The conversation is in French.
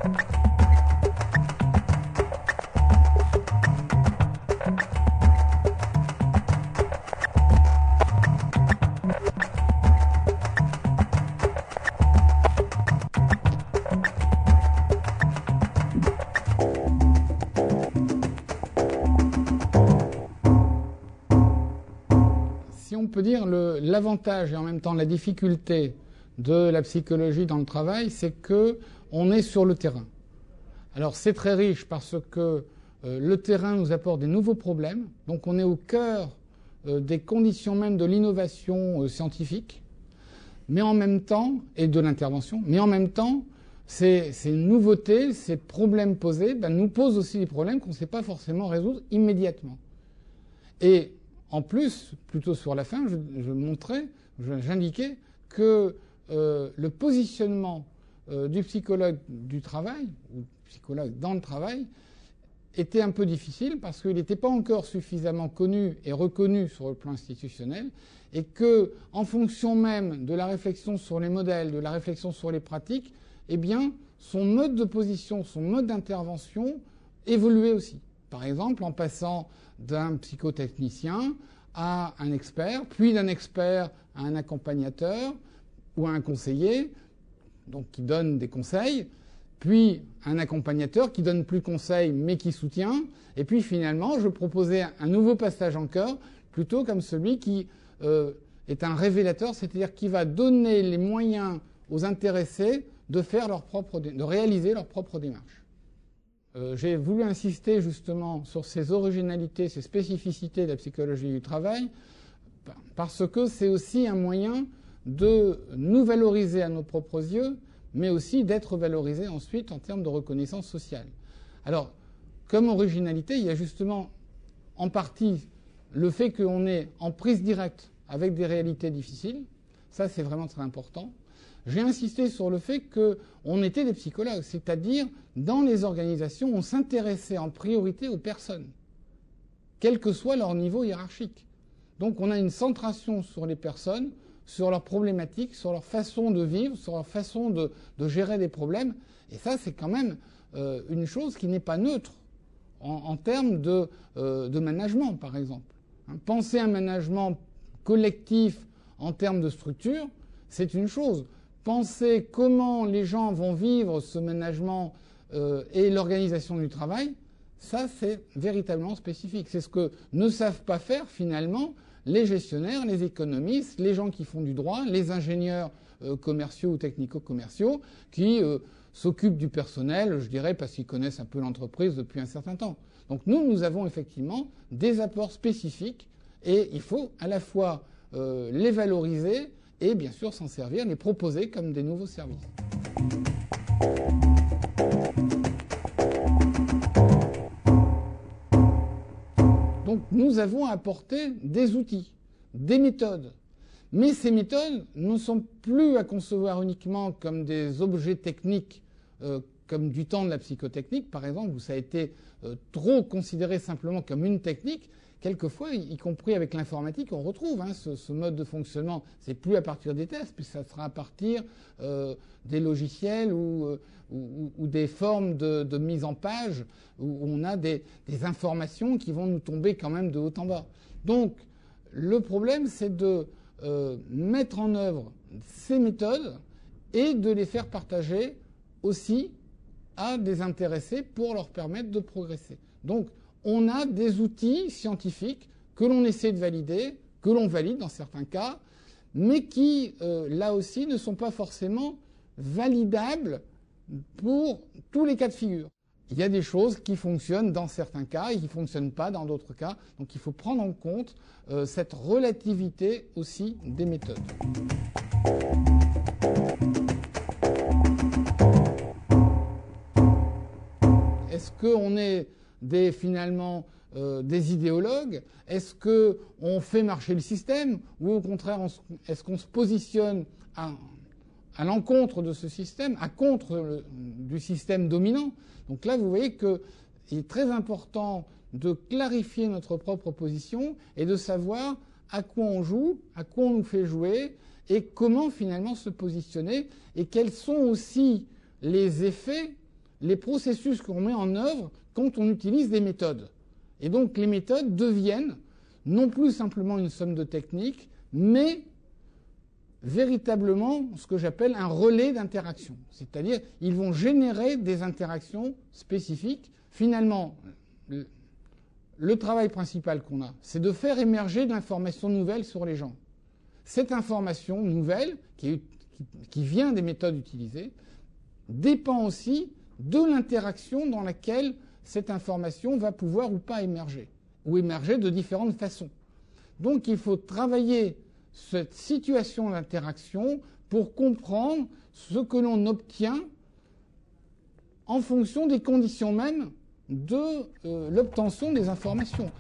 Si on peut dire l'avantage et en même temps la difficulté de la psychologie dans le travail, c'est qu'on est sur le terrain. Alors c'est très riche parce que le terrain nous apporte des nouveaux problèmes, donc on est au cœur des conditions même de l'innovation scientifique, mais en même temps, et de l'intervention, mais en même temps, ces nouveautés, ces problèmes posés, nous posent aussi des problèmes qu'on ne sait pas forcément résoudre immédiatement. Et en plus, plutôt sur la fin, j'indiquais que le positionnement du psychologue du travail, ou psychologue dans le travail, était un peu difficile parce qu'il n'était pas encore suffisamment connu et reconnu sur le plan institutionnel, et que, en fonction même de la réflexion sur les modèles, de la réflexion sur les pratiques, eh bien, son mode de position, son mode d'intervention évoluait aussi. Par exemple, en passant d'un psychotechnicien à un expert, puis d'un expert à un accompagnateur ou à un conseiller, donc qui donne des conseils, puis un accompagnateur qui donne plus de conseils mais qui soutient, et puis finalement je proposais un nouveau passage en chœur, plutôt comme celui qui est un révélateur, c'est-à-dire qui va donner les moyens aux intéressés de réaliser leur propre démarche. J'ai voulu insister justement sur ces originalités, ces spécificités de la psychologie du travail, parce que c'est aussi un moyen de nous valoriser à nos propres yeux, mais aussi d'être valorisé ensuite en termes de reconnaissance sociale. Alors, comme originalité, il y a justement en partie le fait qu'on est en prise directe avec des réalités difficiles. Ça, c'est vraiment très important. J'ai insisté sur le fait qu'on était des psychologues, c'est-à-dire dans les organisations, on s'intéressait en priorité aux personnes, quel que soit leur niveau hiérarchique. Donc on a une centration sur les personnes, sur leurs problématiques, sur leur façon de vivre, sur leur façon de gérer des problèmes. Et ça, c'est quand même une chose qui n'est pas neutre en termes de management, par exemple. Penser un management collectif en termes de structure, c'est une chose. Penser comment les gens vont vivre ce management et l'organisation du travail, ça, c'est véritablement spécifique. C'est ce que ne savent pas faire, finalement, les gestionnaires, les économistes, les gens qui font du droit, les ingénieurs commerciaux ou technico-commerciaux qui s'occupent du personnel, je dirais, parce qu'ils connaissent un peu l'entreprise depuis un certain temps. Donc nous avons effectivement des apports spécifiques et il faut à la fois les valoriser et bien sûr s'en servir, les proposer comme des nouveaux services. Donc nous avons apporté des outils, des méthodes. Mais ces méthodes ne sont plus à concevoir uniquement comme des objets techniques, comme du temps de la psychotechnique, par exemple, où ça a été trop considéré simplement comme une technique. Quelquefois, y compris avec l'informatique, on retrouve ce mode de fonctionnement. C'est plus à partir des tests, puis ça sera à partir des logiciels ou des formes de mise en page où on a des informations qui vont nous tomber quand même de haut en bas. Donc, le problème, c'est de mettre en œuvre ces méthodes et de les faire partager aussi à des intéressés pour leur permettre de progresser. Donc, on a des outils scientifiques que l'on essaie de valider, que l'on valide dans certains cas, mais qui, là aussi, ne sont pas forcément validables pour tous les cas de figure. Il y a des choses qui fonctionnent dans certains cas et qui ne fonctionnent pas dans d'autres cas. Donc il faut prendre en compte cette relativité aussi des méthodes. Est-ce qu'on est finalement des idéologues? Est-ce qu'on fait marcher le système? Ou au contraire, est-ce qu'on se positionne à l'encontre de ce système, à contre du système dominant? Donc là, vous voyez qu'il est très important de clarifier notre propre position et de savoir à quoi on joue, à quoi on nous fait jouer et comment finalement se positionner et quels sont aussi les effets les processus qu'on met en œuvre quand on utilise des méthodes. Et donc les méthodes deviennent non plus simplement une somme de techniques, mais véritablement ce que j'appelle un relais d'interaction. C'est-à-dire, ils vont générer des interactions spécifiques. Finalement, le travail principal qu'on a, c'est de faire émerger de l'information nouvelle sur les gens. Cette information nouvelle, qui vient des méthodes utilisées, dépend aussi de l'interaction dans laquelle cette information va pouvoir ou pas émerger, ou émerger de différentes façons. Donc il faut travailler cette situation d'interaction pour comprendre ce que l'on obtient en fonction des conditions mêmes de l'obtention des informations.